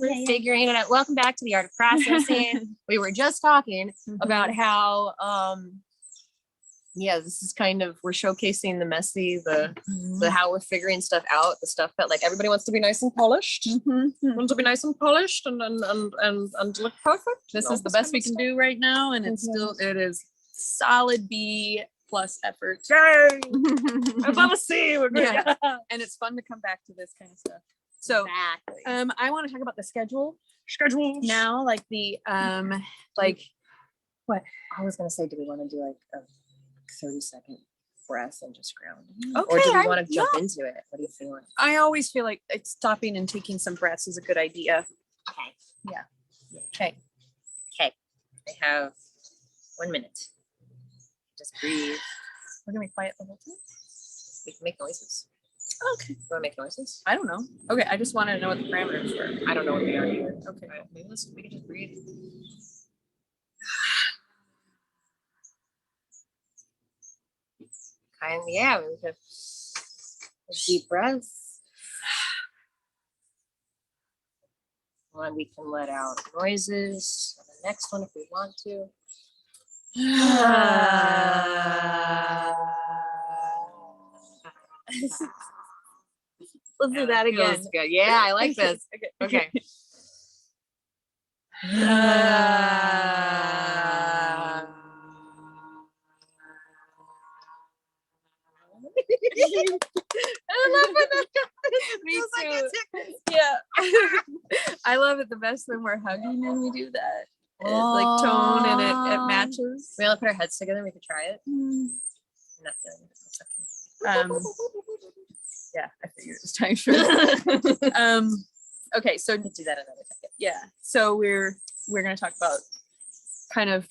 We're figuring it out. Welcome back to the Art of Processing. We were just talking about how this is kind of, we're showcasing the messy, the how we're figuring stuff out, the stuff that like everybody wants to be nice and polished. Want to be nice and polished and look perfect. This is the best we can do right now, and it's still, it is solid B plus effort. Yay! Above a C. We're good. Yeah. And it's fun to come back to this kind of stuff. So I want to talk about the schedule now, like the like what I was gonna say, do we want to do like a 30-second breath and just ground? Okay, or do we want to jump into it? What do you feel? I always feel like it's stopping and taking some breaths is a good idea. Okay. Yeah. Okay. I have 1 minute. Just breathe. We're gonna be quiet the whole time. We can make noises. Okay. You want to make noises? I don't know. Okay, I just want to know what the parameters were. I don't know what they are either. Okay. Right, maybe we can just breathe. We have deep breaths. And we can let out noises on the next one if we want to. Let's do that again. Good. Yeah, I like this. Okay. I love when that happens. Me too. Yeah. I love it the best when we're hugging and we do that. Like tone and it matches. We all put our heads together and we could try it. I'm not feeling it. Yeah, I figured it was time for it. Okay, so do that another time. Yeah. So we're gonna talk about kind of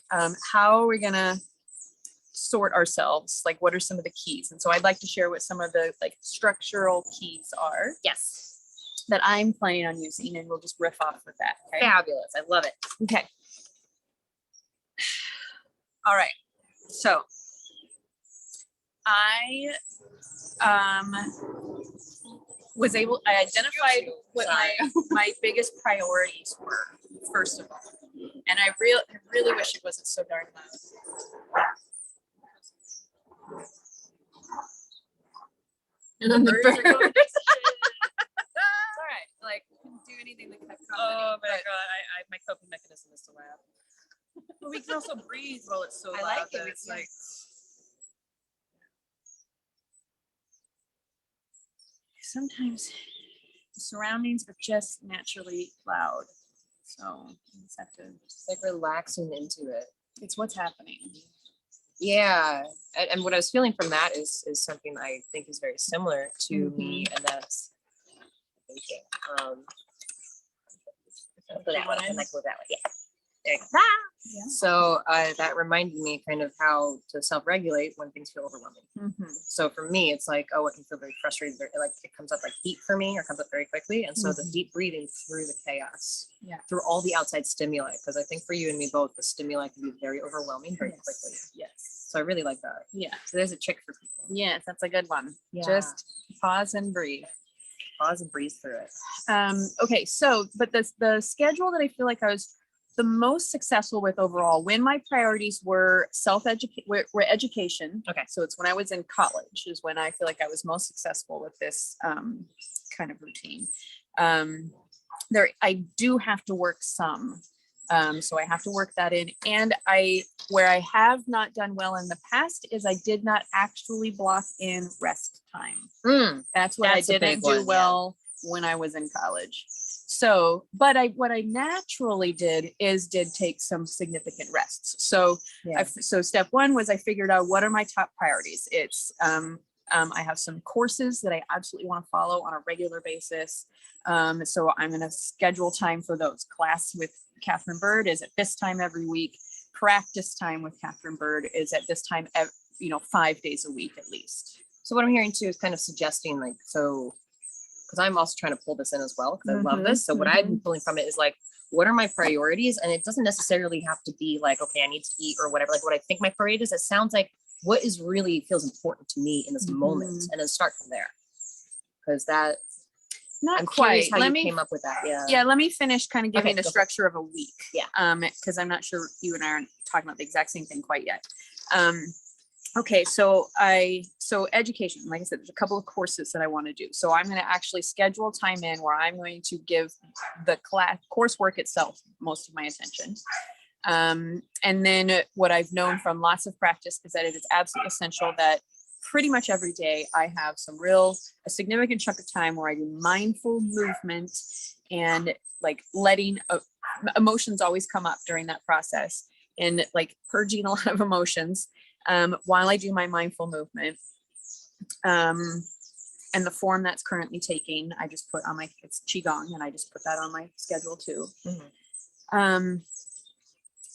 how we're gonna sort ourselves, like what are some of the keys. And so I'd like to share what some of the like structural keys are. Yes. That I'm planning on using, and we'll just riff off with that. Okay? Fabulous. I love it. Okay. All right. So I I identified what my biggest priorities were, first of all. And I really wish it wasn't so darn loud. And then the birds. It's all right. Like, we couldn't do anything that kept company. Oh my god, my coping mechanism is to laugh. But we can also breathe while it's so loud. I like it. It's like sometimes the surroundings are just naturally loud. So you just have to like relaxing into it. It's what's happening. Yeah. And what I was feeling from that is something I think is very similar to me, and that's thinking. Go that way. And I go that way. Yeah. There you go. Yeah. So that reminded me kind of how to self-regulate when things feel overwhelming. So for me, it's like, oh, it can feel very frustrated. Like it comes up like heat for me, or comes up very quickly. And so the deep breathing through the chaos, through all the outside stimuli, because I think for you and me both, the stimuli can be very overwhelming very quickly. Yes. So I really like that. Yeah. So there's a trick for people. Yes, that's a good one. Yeah. Just pause and breathe. Pause and breathe through it. Okay, so but the schedule that I feel like I was the most successful with overall, when my priorities were education. Okay. So it's when I was in college is when I feel like I was most successful with this kind of routine. I do have to work some. So I have to work that in. And where I have not done well in the past is I did not actually block in rest time. That's what I didn't do well when I was in college. So, but what I naturally did take some significant rests. So, so step one was I figured out what are my top priorities. It's, I have some courses that I absolutely want to follow on a regular basis. So I'm going to schedule time for those. Class with Catherine Bird is at this time every week. Practice time with Catherine Bird is at this time, 5 days a week at least. So what I'm hearing too is kind of suggesting like, so because I'm also trying to pull this in as well, because I love this. So what I've been pulling from it is like, what are my priorities? And it doesn't necessarily have to be like, okay, I need to eat or whatever. Like what I think my priority is, it sounds like what is really feels important to me in this moment, and then start from there. Because that Not I'm quite. curious how Let you me came up with that. Yeah. Yeah, let me finish kind of giving Okay, the go for it. structure of a week. Yeah. Because I'm not sure you and I aren't talking about the exact same thing quite yet. Okay, so education, like I said, there's a couple of courses that I want to do. So I'm going to actually schedule time in where I'm going to give the coursework itself most of my attention. And then what I've known from lots of practice is that it is absolutely essential that pretty much every day I have a significant chunk of time where I do mindful movement and like letting emotions always come up during that process, and like purging a lot of emotions while I do my mindful movement. And the form that's currently taking, I just put on it's Qigong, and I just put that on my schedule too. Mm-hmm.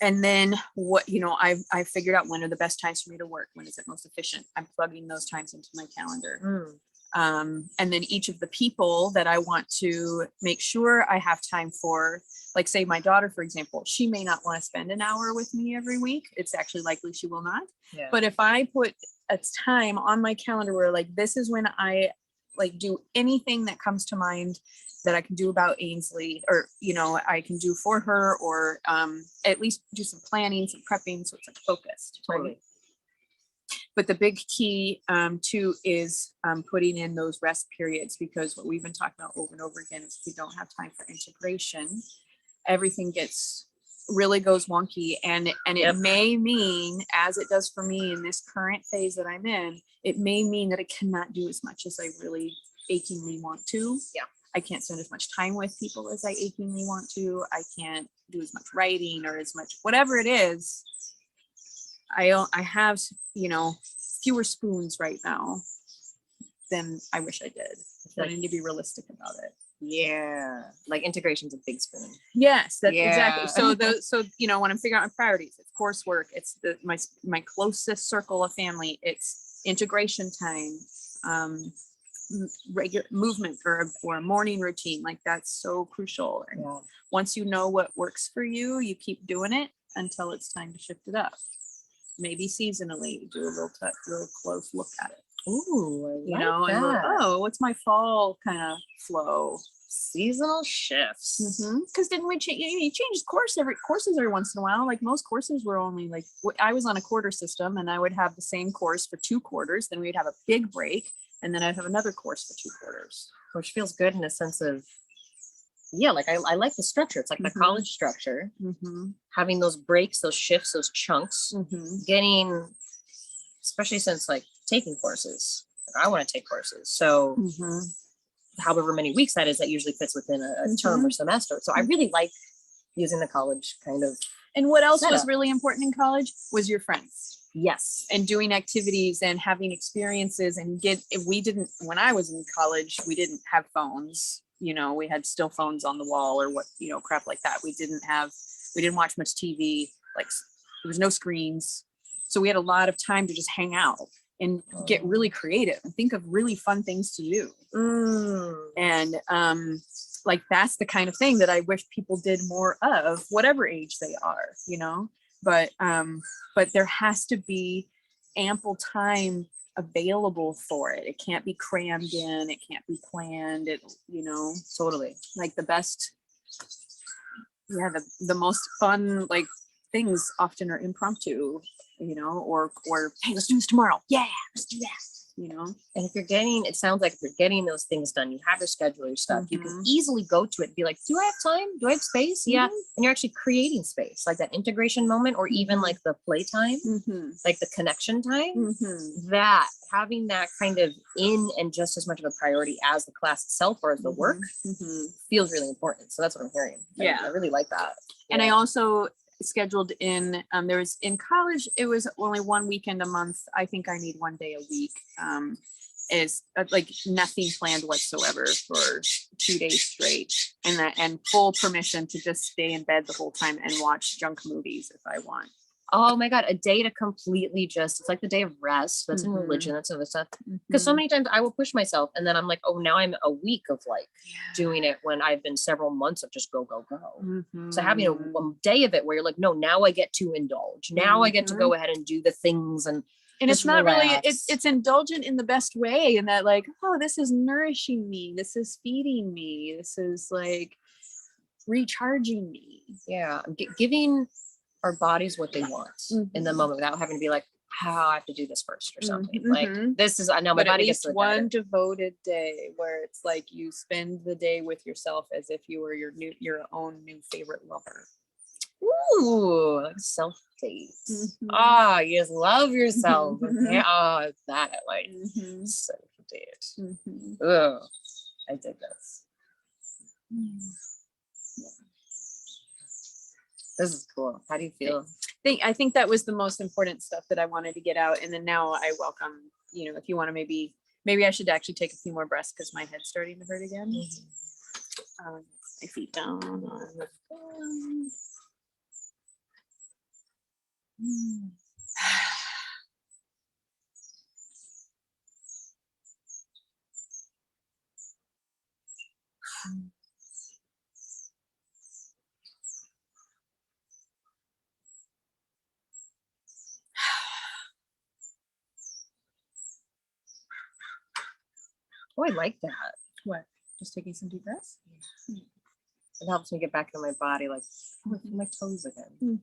And then I figured out when are the best times for me to work. When is it most efficient? I'm plugging those times into my calendar. And then each of the people that I want to make sure I have time for, like say my daughter, for example, she may not want to spend an hour with me every week. It's actually likely she will not. Yeah. But if I put a time on my calendar where like, this is when I like do anything that comes to mind that I can do about Ainsley, or, I can do for her, or at least do some planning, some prepping. So it's like focused. Totally. Right? But the big key too is putting in those rest periods, because what we've been talking about over and over again is if we don't have time for integration, everything really goes wonky. And it may mean, as it does for me in this current phase that I'm in, it may mean that I cannot do as much as I really achingly want to. Yeah. I can't spend as much time with people as I achingly want to. I can't do as much writing or as much, whatever it is. I have, fewer spoons right now than I wish I did. I need to be realistic about it. Yeah. Like integration's a big spoon. Yes, that's exactly. So when I'm figuring out my priorities, it's coursework, it's my closest circle of family, it's integration time, regular movement or a morning routine. Like that's so crucial. And once you know what works for you, you keep doing it until it's time to shift it up. Maybe seasonally, do a real close look at it. Ooh, what's my fall kind of flow? Seasonal shifts. Because didn't we change? You change courses every once in a while. Like most courses were only like, I was on a quarter system, and I would have the same course for 2 quarters. Then we'd have a big break, and then I'd have another course for 2 quarters, which feels good in a sense of. Yeah, like I like the structure. It's like the college structure, having those breaks, those shifts, those chunks, getting, especially since like taking courses, I want to take courses. So however many weeks that is, that usually fits within a term or semester. So I really like using the college kind of. And what else was really important in college was your friends. Yes. And doing activities and having experiences when I was in college, we didn't have phones. We had still phones on the wall or crap like that. We didn't watch much TV. Like there was no screens. So we had a lot of time to just hang out and get really creative and think of really fun things to do. And like, that's the kind of thing that I wish people did more of, whatever age they are, but there has to be ample time available for it. It can't be crammed in, it can't be planned, totally. Like the most fun like things often are impromptu, or hey, let's do this tomorrow. Yeah, let's do that. And if it sounds like if you're getting those things done, you have your schedule, your stuff, you can easily go to it and be like, do I have time? Do I have space? Yeah. And you're actually creating space, like that integration moment, or even like the play time, like the connection time, that having that kind of in and just as much of a priority as the class itself or as the work feels really important. So that's what I'm hearing. Yeah. I really like that. And I also scheduled in in college, it was only 1 weekend a month. I think I need 1 day a week. Is like nothing planned whatsoever for 2 days straight, and full permission to just stay in bed the whole time and watch junk movies if I want. Oh my God, a day to completely it's like the day of rest. That's in religion, that's other stuff. Because so many times I will push myself and then I'm like, oh, now I'm a week of like doing it when I've been several months of just go. So having a day of it where you're like, no, now I get to indulge. Now I get to go ahead and do the things and And Just it's not really, relax. it's indulgent in the best way, in that like, oh, this is nourishing me, this is feeding me, this is like recharging me. Yeah, giving our bodies what they want in the moment without having to be like, how I have to do this first or something. Like this is, I know my But at body gets least to one better. devoted day where it's like you spend the day with yourself as if you were your own new favorite lover. Ooh, like self date. Ah, you just love yourself. Oh, that I like. Self date. Oh, I did this. This is cool. How do you feel? I think that was the most important stuff that I wanted to get out. And then now I welcome, you know, if you want to maybe I should actually take a few more breaths because my head's starting to hurt again. My feet down on the ground. Oh, I like that. What? Just taking some deep breaths? It helps me get back in my body, like my toes again.